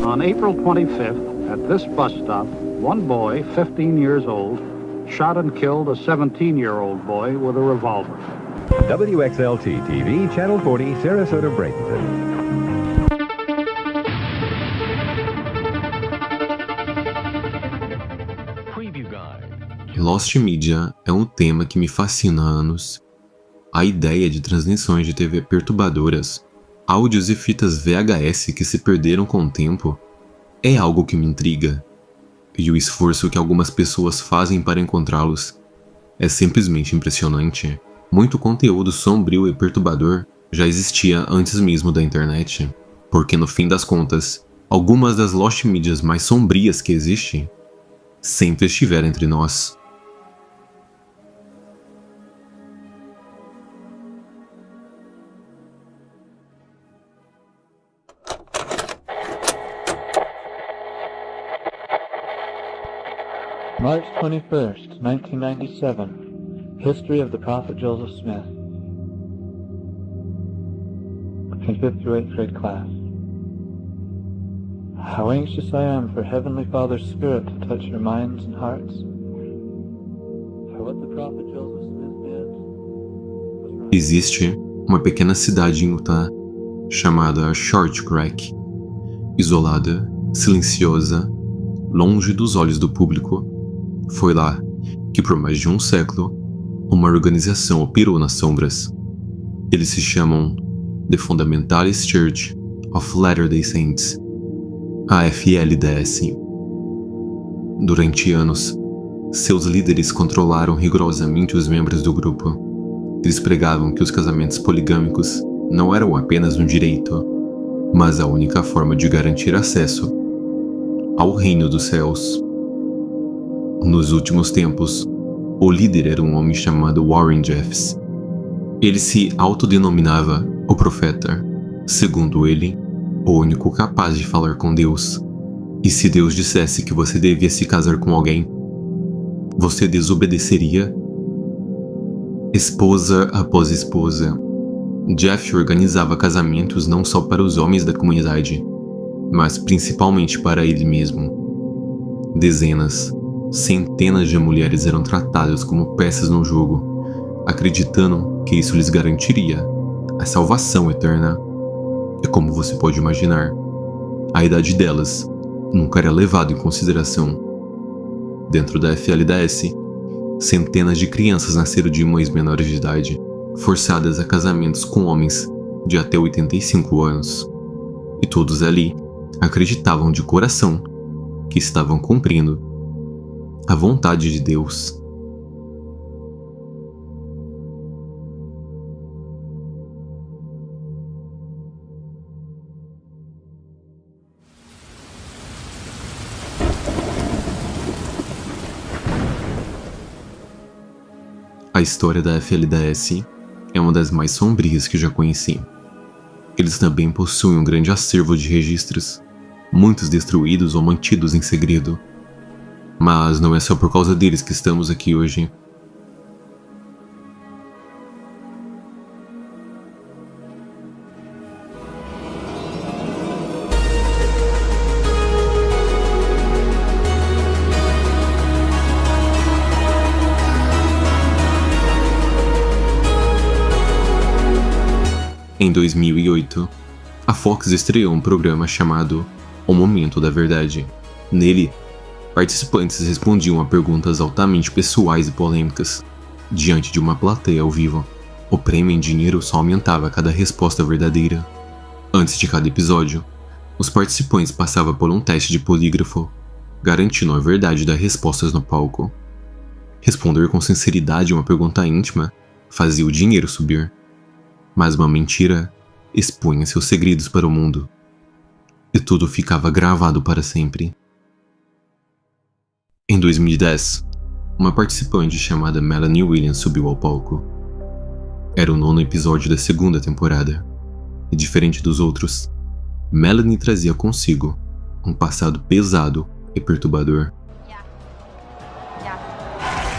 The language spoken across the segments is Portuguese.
On April 25th, at this bus stop, one boy, 15 years old, shot and killed a 17-year-old boy with a revolver. WXLT TV, Channel 40, Sarasota, Bradenton. Lost Media é um tema que me fascina há anos. A ideia de transmissões de TV perturbadoras, áudios e fitas VHS que se perderam com o tempo, é algo que me intriga. E o esforço que algumas pessoas fazem para encontrá-los é simplesmente impressionante. Muito conteúdo sombrio e perturbador já existia antes mesmo da internet, porque no fim das contas, algumas das Lost Medias mais sombrias que existem sempre estiveram entre nós. March 21st, 1997. History of the Prophet Joseph Smith. In 5th through 8th grade class. How anxious I am for Heavenly Father's Spirit to touch your minds and hearts. For what the Prophet Joseph Smith did was right. Existe uma pequena cidade em Utah chamada Short Creek, isolada, silenciosa, longe dos olhos do público. Foi lá que por mais de um século uma organização operou nas sombras. Eles se chamam The Fundamentalist Church of Latter-day Saints, a FLDS. Durante anos, seus líderes controlaram rigorosamente os membros do grupo. Eles pregavam que os casamentos poligâmicos não eram apenas um direito, mas a única forma de garantir acesso ao reino dos céus. Nos últimos tempos, o líder era um homem chamado Warren Jeffs. Ele se autodenominava o profeta, segundo ele, o único capaz de falar com Deus. E se Deus dissesse que você devia se casar com alguém, você desobedeceria? Esposa após esposa, Jeff organizava casamentos não só para os homens da comunidade, mas principalmente para ele mesmo. Dezenas, centenas de mulheres eram tratadas como peças no jogo, acreditando que isso lhes garantiria a salvação eterna. E como você pode imaginar, a idade delas nunca era levada em consideração. Dentro da FLDS, centenas de crianças nasceram de mães menores de idade, forçadas a casamentos com homens de até 85 anos. E todos ali acreditavam de coração que estavam cumprindo a vontade de Deus. A história da FLDS é uma das mais sombrias que já conheci. Eles também possuem um grande acervo de registros, muitos destruídos ou mantidos em segredo. Mas não é só por causa deles que estamos aqui hoje. Em 2008, a Fox estreou um programa chamado O Momento da Verdade. Nele, participantes respondiam a perguntas altamente pessoais e polêmicas. Diante de uma plateia ao vivo, o prêmio em dinheiro só aumentava a cada resposta verdadeira. Antes de cada episódio, os participantes passavam por um teste de polígrafo, garantindo a verdade das respostas no palco. Responder com sinceridade a uma pergunta íntima fazia o dinheiro subir, mas uma mentira expunha seus segredos para o mundo. E tudo ficava gravado para sempre. Em 2010, uma participante chamada Melanie Williams subiu ao palco. Era o 9º episódio da 2ª temporada, e diferente dos outros, Melanie trazia consigo um passado pesado e perturbador.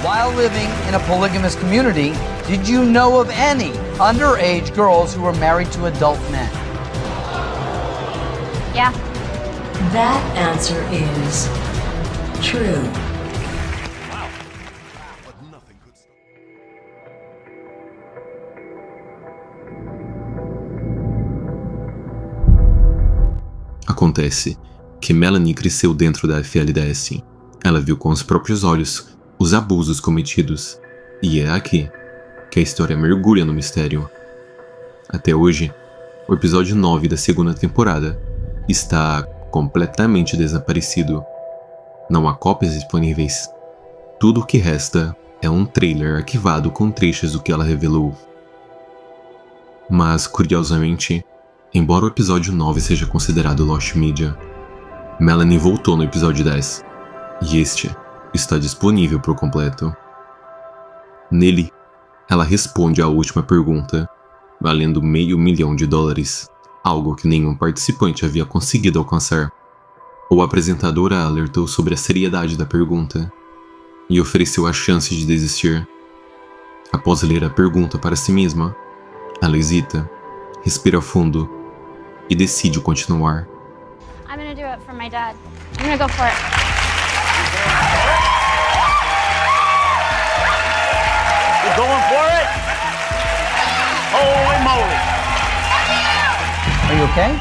While living in a polygamous community, did you know of any underage girls who were married to adult men? Yeah. That answer is true. Acontece que Melanie cresceu dentro da FLDS. Ela viu com os próprios olhos os abusos cometidos, e é aqui que a história mergulha no mistério. Até hoje, o episódio 9 da segunda temporada está completamente desaparecido. Não há cópias disponíveis. Tudo o que resta é um trailer arquivado com trechos do que ela revelou. Mas, curiosamente, embora o episódio 9 seja considerado Lost Media, Melanie voltou no episódio 10, e este está disponível por completo. Nele, ela responde à última pergunta, valendo $500 milhão, algo que nenhum participante havia conseguido alcançar. O apresentador a alertou sobre a seriedade da pergunta e ofereceu a chance de desistir. Após ler a pergunta para si mesma, ela hesita, respira fundo e decide continuar. I'm gonna do it for my dad. I'm gonna go for it. You're going for it? Holy moly! Are you okay?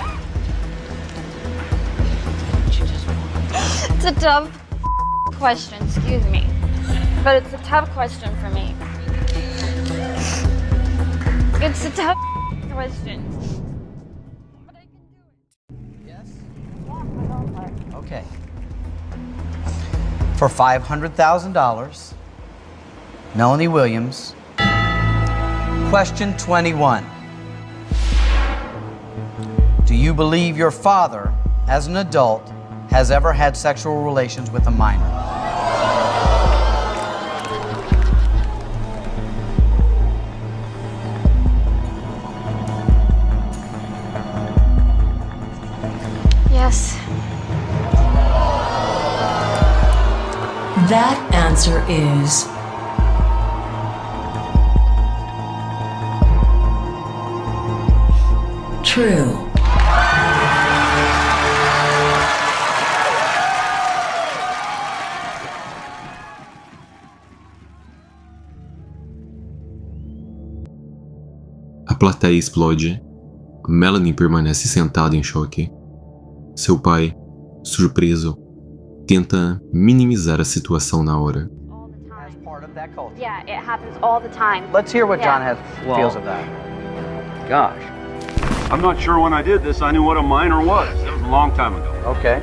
It's a tough question, excuse me. But it's a tough question for me. It's a tough question. But I can do it. Yes. Yeah, I'm going for it. Okay. For $500,000, Melanie Williams. Question 21. Do you believe your father, as an adult, has ever had sexual relations with a minor? Yes. That answer is true. A plateia explode. Melanie permanece sentada em choque. Seu pai, surpreso, tenta minimizar a situação na hora. All the As time. part of that culture. Yeah, it happens all the time. Let's hear what John Yeah. feels of that. Gosh. I'm not sure when I did this I knew what a minor was. It was a long time ago. Okay.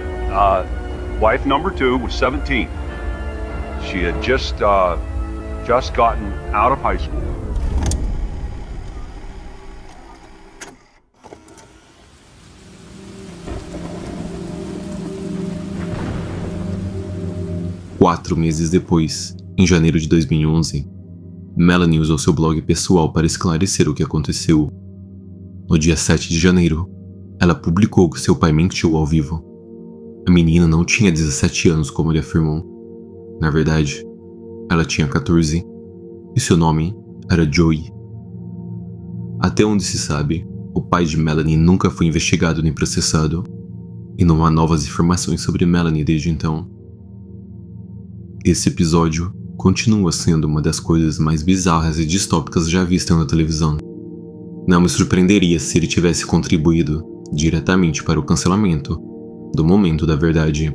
Wife number 2 was 17. She had just gotten out of high school. Quatro meses depois, em janeiro de 2011, Melanie usou seu blog pessoal para esclarecer o que aconteceu. No dia 7 de janeiro, ela publicou que seu pai mentiu ao vivo. A menina não tinha 17 anos, como ele afirmou. Na verdade, ela tinha 14 e seu nome era Joey. Até onde se sabe, o pai de Melanie nunca foi investigado nem processado, e não há novas informações sobre Melanie desde então. Esse episódio continua sendo uma das coisas mais bizarras e distópicas já vistas na televisão. Não me surpreenderia se ele tivesse contribuído diretamente para o cancelamento do momento da verdade.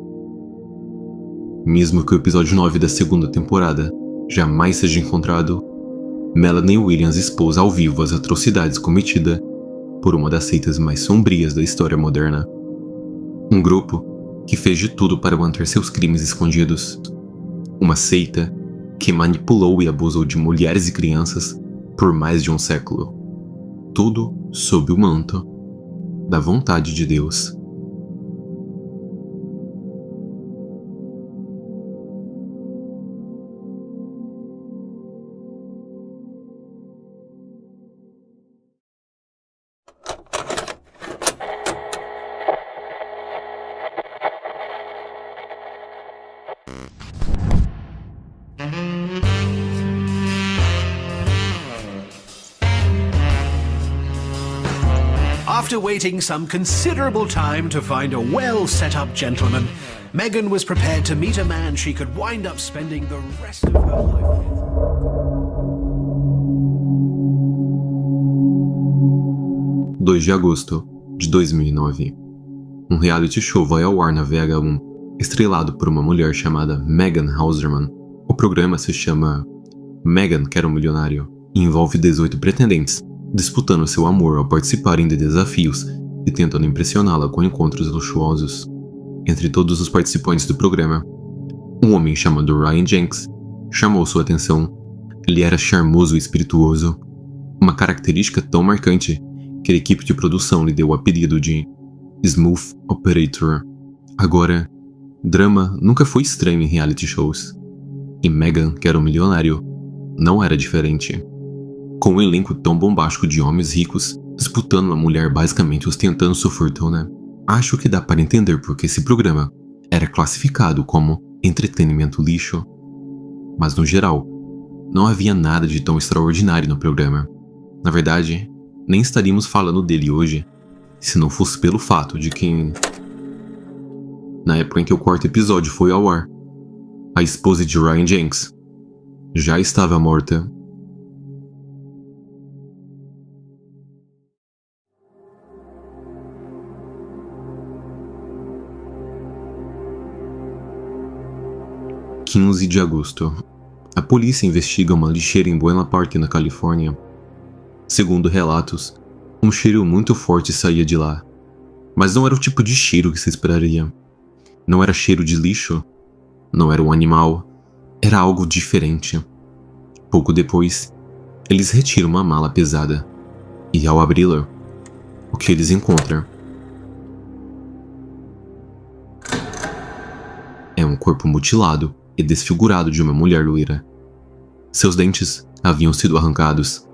Mesmo que o episódio 9 da segunda temporada jamais seja encontrado, Melanie Williams expôs ao vivo as atrocidades cometidas por uma das seitas mais sombrias da história moderna. Um grupo que fez de tudo para manter seus crimes escondidos. Uma seita que manipulou e abusou de mulheres e crianças por mais de um século. Tudo sob o manto da vontade de Deus. After waiting some considerable time to find a well-set-up gentleman, Megan was prepared to meet a man she could wind up spending the rest of her life with. 2 de agosto de 2009. Um reality show vai ao ar na VH1, estrelado por uma mulher chamada Megan Hauserman. O programa se chama Megan Quer um Milionário e envolve 18 pretendentes, disputando seu amor ao participarem de desafios e tentando impressioná-la com encontros luxuosos. Entre todos os participantes do programa, um homem chamado Ryan Jenks chamou sua atenção. Ele era charmoso e espirituoso, uma característica tão marcante que a equipe de produção lhe deu o apelido de Smooth Operator. Agora, drama nunca foi estranho em reality shows, e Megan Quer um Milionário não era diferente. Com um elenco tão bombástico de homens ricos disputando uma mulher basicamente ostentando sua fortuna, acho que dá para entender porque esse programa era classificado como entretenimento lixo. Mas no geral, não havia nada de tão extraordinário no programa. Na verdade, nem estaríamos falando dele hoje, se não fosse pelo fato de que, na época em que o quarto episódio foi ao ar, a esposa de Ryan Jenks já estava morta. – 15 de agosto. A polícia investiga uma lixeira em Buena Park, na Califórnia. Segundo relatos, um cheiro muito forte saía de lá, mas não era o tipo de cheiro que se esperaria. Não era cheiro de lixo, não era um animal, era algo diferente. Pouco depois, eles retiram uma mala pesada, e ao abri-la, o que eles encontram é um corpo mutilado e desfigurado de uma mulher loira. Seus dentes haviam sido arrancados,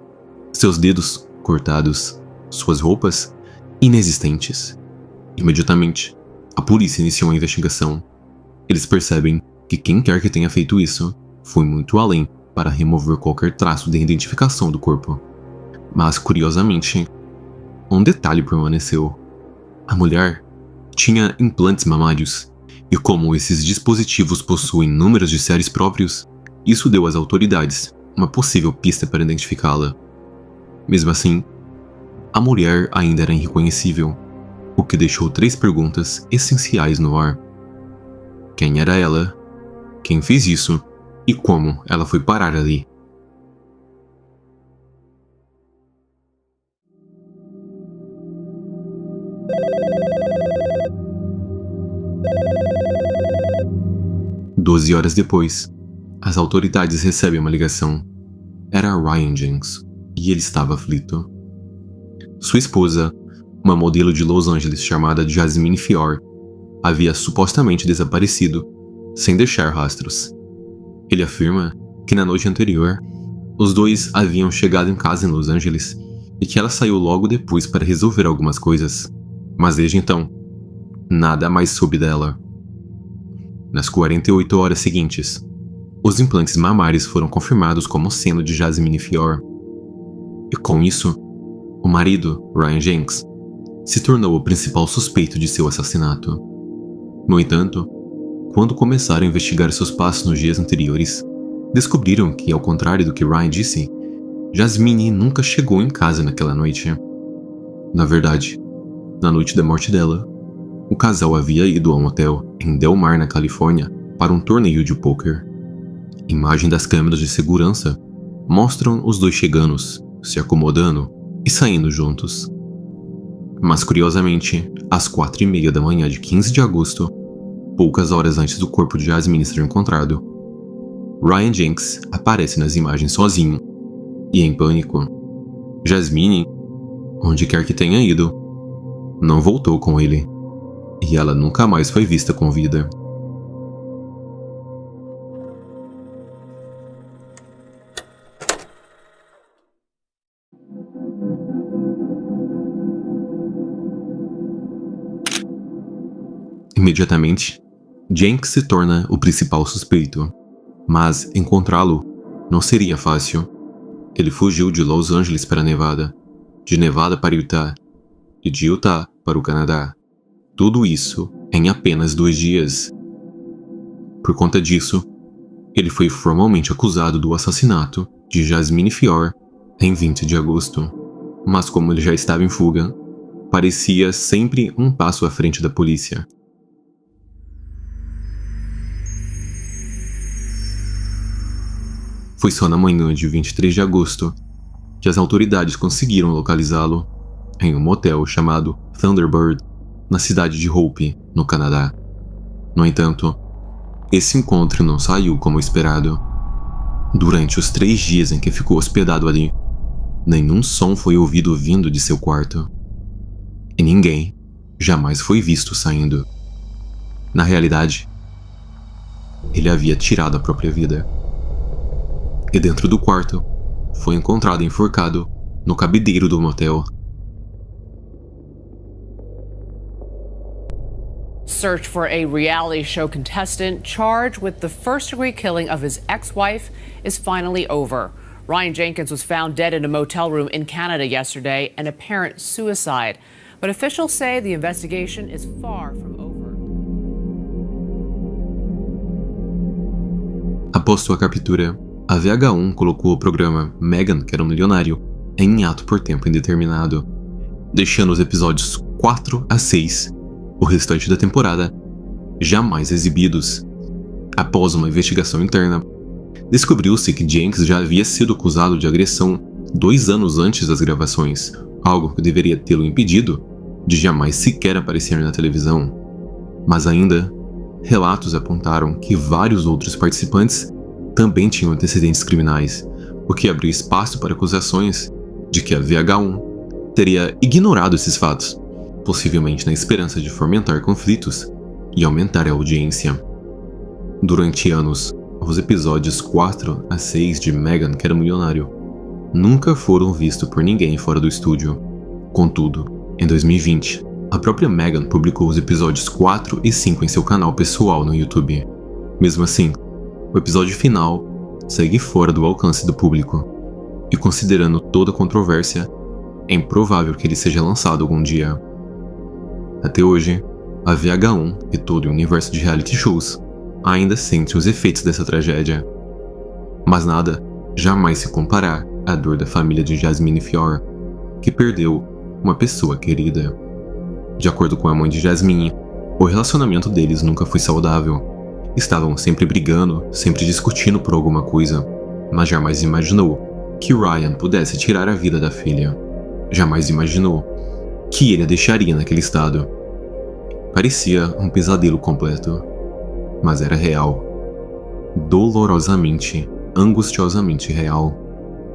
seus dedos cortados, suas roupas inexistentes. Imediatamente, a polícia iniciou a investigação. Eles percebem que quem quer que tenha feito isso foi muito além para remover qualquer traço de identificação do corpo. Mas, curiosamente, um detalhe permaneceu. A mulher tinha implantes mamários, e como esses dispositivos possuem números de séries próprios, isso deu às autoridades uma possível pista para identificá-la. Mesmo assim, a mulher ainda era irreconhecível, o que deixou 3 perguntas essenciais no ar. Quem era ela? Quem fez isso? E como ela foi parar ali? Doze horas depois, as autoridades recebem uma ligação. Era Ryan Jenks, e ele estava aflito. Sua esposa, uma modelo de Los Angeles chamada Jasmine Fior, havia supostamente desaparecido, sem deixar rastros. Ele afirma que na noite anterior, os dois haviam chegado em casa em Los Angeles e que ela saiu logo depois para resolver algumas coisas, mas desde então, nada mais soube dela. Nas 48 horas seguintes, os implantes mamários foram confirmados como sendo de Jasmine Fior. E com isso, o marido, Ryan Jenks, se tornou o principal suspeito de seu assassinato. No entanto, quando começaram a investigar seus passos nos dias anteriores, descobriram que, ao contrário do que Ryan disse, Jasmine nunca chegou em casa naquela noite. Na verdade, na noite da morte dela, o casal havia ido a um hotel em Del Mar, na Califórnia, para um torneio de pôquer. Imagens das câmeras de segurança mostram os dois chegando, se acomodando e saindo juntos. Mas curiosamente, às 4h30 da manhã de 15 de agosto, poucas horas antes do corpo de Jasmine ser encontrado, Ryan Jenks aparece nas imagens sozinho e em pânico. Jasmine, onde quer que tenha ido, não voltou com ele, e ela nunca mais foi vista com vida. Imediatamente, Jenks se torna o principal suspeito, mas encontrá-lo não seria fácil. Ele fugiu de Los Angeles para Nevada, de Nevada para Utah, e de Utah para o Canadá. Tudo isso em apenas 2 dias. Por conta disso, ele foi formalmente acusado do assassinato de Jasmine Fior em 20 de agosto. Mas como ele já estava em fuga, parecia sempre um passo à frente da polícia. Foi só na manhã de 23 de agosto que as autoridades conseguiram localizá-lo em um motel chamado Thunderbird, na cidade de Hope, no Canadá. No entanto, esse encontro não saiu como esperado. Durante os 3 dias em que ficou hospedado ali, nenhum som foi ouvido vindo de seu quarto. E ninguém jamais foi visto saindo. Na realidade, ele havia tirado a própria vida. E dentro do quarto, foi encontrado enforcado no cabideiro do motel. Search for a reality show contestant charged with the first-degree killing of his ex-wife is finally over. Ryan Jenkins was found dead in a motel room in Canada yesterday, an apparent suicide. But officials say the investigation is far from over. Após sua captura, a VH1 colocou o programa Meghan Quer um Milionário em ato por tempo indeterminado, deixando os episódios 4 a 6, o restante da temporada, jamais exibidos. Após uma investigação interna, descobriu-se que Jenkins já havia sido acusado de agressão 2 anos antes das gravações, algo que deveria tê-lo impedido de jamais sequer aparecer na televisão. Mas ainda, relatos apontaram que vários outros participantes também tinham antecedentes criminais, o que abriu espaço para acusações de que a VH1 teria ignorado esses fatos, possivelmente na esperança de fomentar conflitos e aumentar a audiência. Durante anos, os episódios 4 a 6 de Meghan Quer um Milionário nunca foram vistos por ninguém fora do estúdio. Contudo, em 2020, a própria Meghan publicou os episódios 4 e 5 em seu canal pessoal no YouTube. Mesmo assim, o episódio final segue fora do alcance do público, e considerando toda a controvérsia, é improvável que ele seja lançado algum dia. Até hoje, a VH1 e todo o universo de reality shows ainda sente os efeitos dessa tragédia. Mas nada jamais se comparar à dor da família de Jasmine Fior, que perdeu uma pessoa querida. De acordo com a mãe de Jasmine, o relacionamento deles nunca foi saudável. Estavam sempre brigando, sempre discutindo por alguma coisa, mas jamais imaginou que Ryan pudesse tirar a vida da filha. Jamais imaginou que ele a deixaria naquele estado. Parecia um pesadelo completo, mas era real. Dolorosamente, angustiosamente real.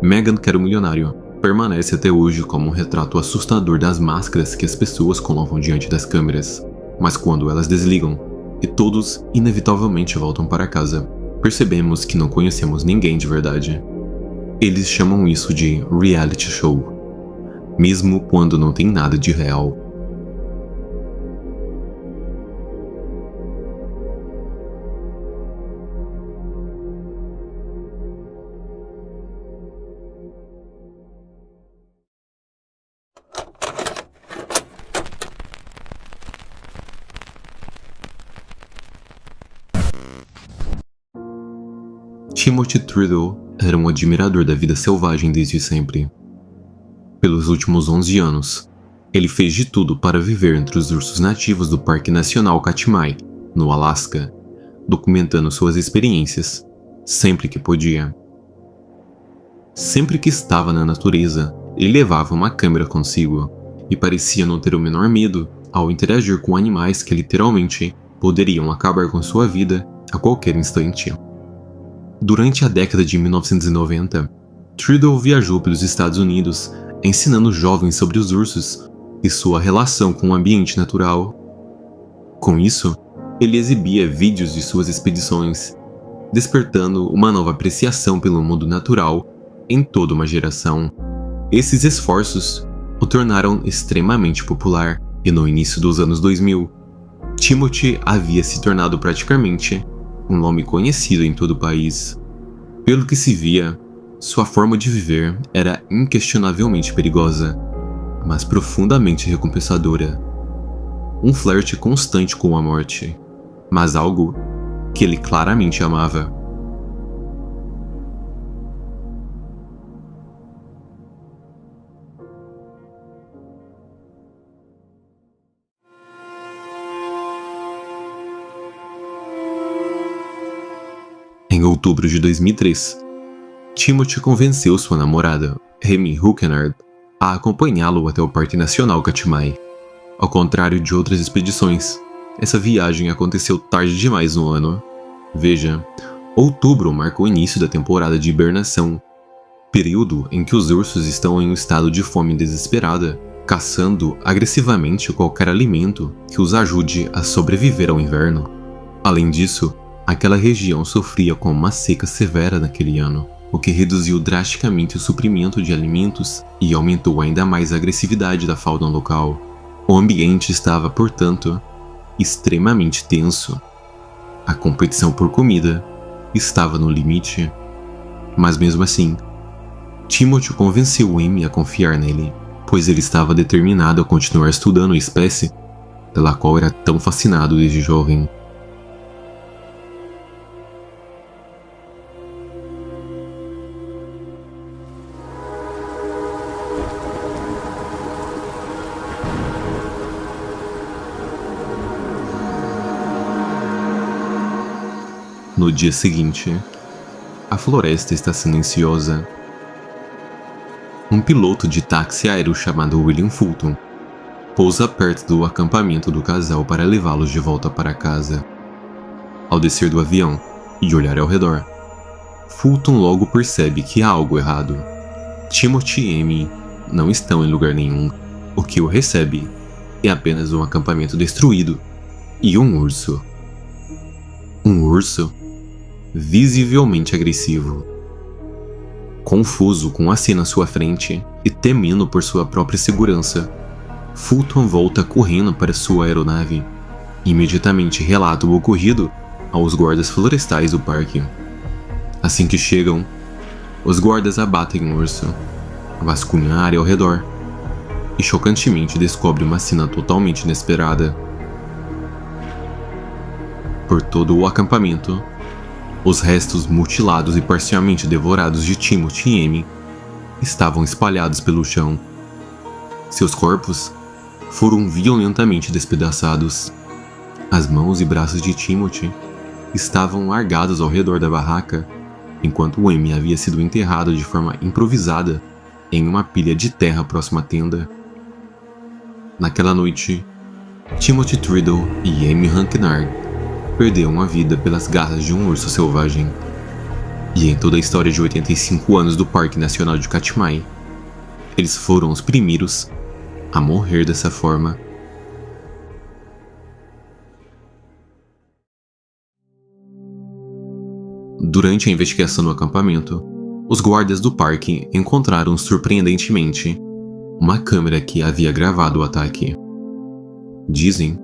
Meghan Quer um Milionário permanece até hoje como um retrato assustador das máscaras que as pessoas colocam diante das câmeras. Mas quando elas desligam e todos inevitavelmente voltam para casa, percebemos que não conhecemos ninguém de verdade. Eles chamam isso de reality show, mesmo quando não tem nada de real. Timothy Trudeau era um admirador da vida selvagem desde sempre. Pelos últimos 11 anos, ele fez de tudo para viver entre os ursos nativos do Parque Nacional Katmai, no Alasca, documentando suas experiências sempre que podia. Sempre que estava na natureza, ele levava uma câmera consigo e parecia não ter o menor medo ao interagir com animais que literalmente poderiam acabar com sua vida a qualquer instante. Durante a década de 1990, Trudeau viajou pelos Estados Unidos ensinando jovens sobre os ursos e sua relação com o ambiente natural. Com isso, ele exibia vídeos de suas expedições, despertando uma nova apreciação pelo mundo natural em toda uma geração. Esses esforços o tornaram extremamente popular e no início dos anos 2000, Timothy havia se tornado praticamente um nome conhecido em todo o país. Pelo que se via, sua forma de viver era inquestionavelmente perigosa, mas profundamente recompensadora. Um flerte constante com a morte, mas algo que ele claramente amava. Em outubro de 2003, Timothy convenceu sua namorada, Amy Hookenard, a acompanhá-lo até o Parque Nacional Katmai. Ao contrário de outras expedições, essa viagem aconteceu tarde demais no ano. Veja, outubro marca o início da temporada de hibernação, período em que os ursos estão em um estado de fome desesperada, caçando agressivamente qualquer alimento que os ajude a sobreviver ao inverno. Além disso, aquela região sofria com uma seca severa naquele ano, o que reduziu drasticamente o suprimento de alimentos e aumentou ainda mais a agressividade da fauna local. O ambiente estava, portanto, extremamente tenso. A competição por comida estava no limite. Mas mesmo assim, Timothy convenceu Amy a confiar nele, pois ele estava determinado a continuar estudando a espécie pela qual era tão fascinado desde jovem. No dia seguinte, a floresta está silenciosa. Um piloto de táxi aéreo chamado William Fulton pousa perto do acampamento do casal para levá-los de volta para casa. Ao descer do avião e olhar ao redor, Fulton logo percebe que há algo errado. Timothy e Amy não estão em lugar nenhum. O que o recebe é apenas um acampamento destruído e um urso. Um urso visivelmente agressivo. Confuso com a cena à sua frente e temendo por sua própria segurança, Fulton volta correndo para sua aeronave e imediatamente relata o ocorrido aos guardas florestais do parque. Assim que chegam, os guardas abatem o urso, vasculham a área ao redor e chocantemente descobrem uma cena totalmente inesperada. Por todo o acampamento, os restos mutilados e parcialmente devorados de Timothy e Amy estavam espalhados pelo chão. Seus corpos foram violentamente despedaçados. As mãos e braços de Timothy estavam largados ao redor da barraca, enquanto Amy havia sido enterrado de forma improvisada em uma pilha de terra próxima à tenda. Naquela noite, Timothy Triddle e Amy Hookenard perderam a vida pelas garras de um urso selvagem. E em toda a história de 85 anos do Parque Nacional de Katmai, eles foram os primeiros a morrer dessa forma. Durante a investigação no acampamento, os guardas do parque encontraram surpreendentemente uma câmera que havia gravado o ataque. Dizem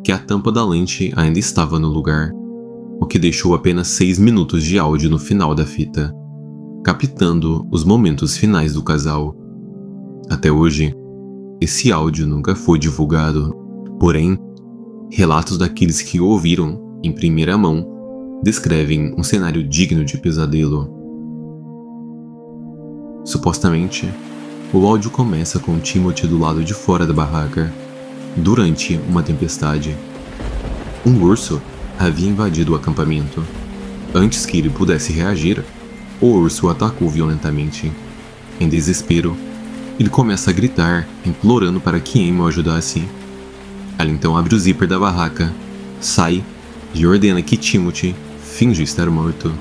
que a tampa da lente ainda estava no lugar, o que deixou apenas 6 minutos de áudio no final da fita, captando os momentos finais do casal. Até hoje, esse áudio nunca foi divulgado, porém, relatos daqueles que o ouviram em primeira mão descrevem um cenário digno de pesadelo. Supostamente, o áudio começa com Timothy do lado de fora da barraca, durante uma tempestade. Um urso havia invadido o acampamento. Antes que ele pudesse reagir, o urso o atacou violentamente. Em desespero, ele começa a gritar, implorando para que Amy o ajudasse. Ela então abre o zíper da barraca, sai e ordena que Timothy finja estar morto.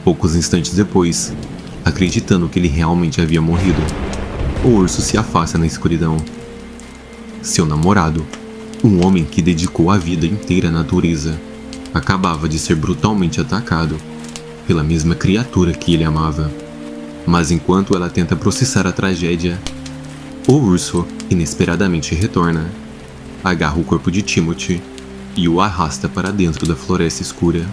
Poucos instantes depois, acreditando que ele realmente havia morrido, o urso se afasta na escuridão. Seu namorado, um homem que dedicou a vida inteira à natureza, acabava de ser brutalmente atacado pela mesma criatura que ele amava. Mas enquanto ela tenta processar a tragédia, o urso inesperadamente retorna, agarra o corpo de Timothy e o arrasta para dentro da floresta escura.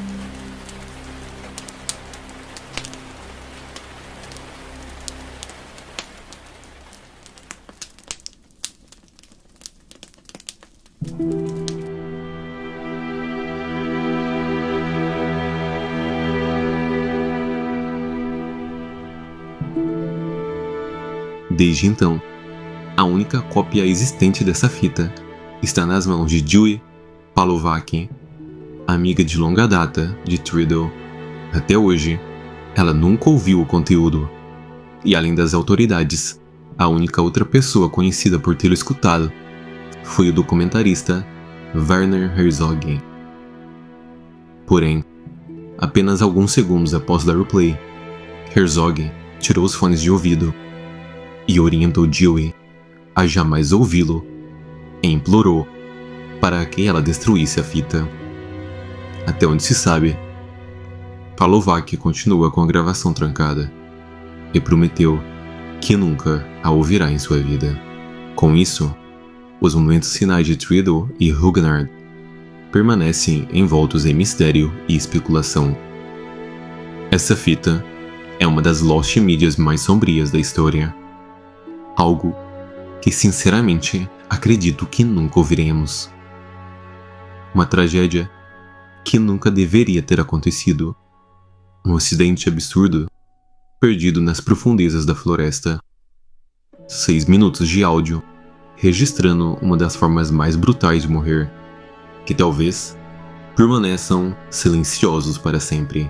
Desde então, a única cópia existente dessa fita está nas mãos de Julie Palovac, amiga de longa data de Triddle. Até hoje, ela nunca ouviu o conteúdo, e além das autoridades, a única outra pessoa conhecida por tê-lo escutado foi o documentarista Werner Herzog. Porém, apenas alguns segundos após dar o play, Herzog tirou os fones de ouvido e orientou Joey a jamais ouvi-lo e implorou para que ela destruísse a fita. Até onde se sabe, Palovac continua com a gravação trancada e prometeu que nunca a ouvirá em sua vida. Com isso, os momentos finais de Triddle e Huguenard permanecem envoltos em mistério e especulação. Essa fita é uma das Lost Medias mais sombrias da história. Algo que sinceramente acredito que nunca ouviremos. Uma tragédia que nunca deveria ter acontecido. Um acidente absurdo, perdido nas profundezas da floresta. 6 minutos de áudio, registrando uma das formas mais brutais de morrer, que talvez permaneçam silenciosos para sempre.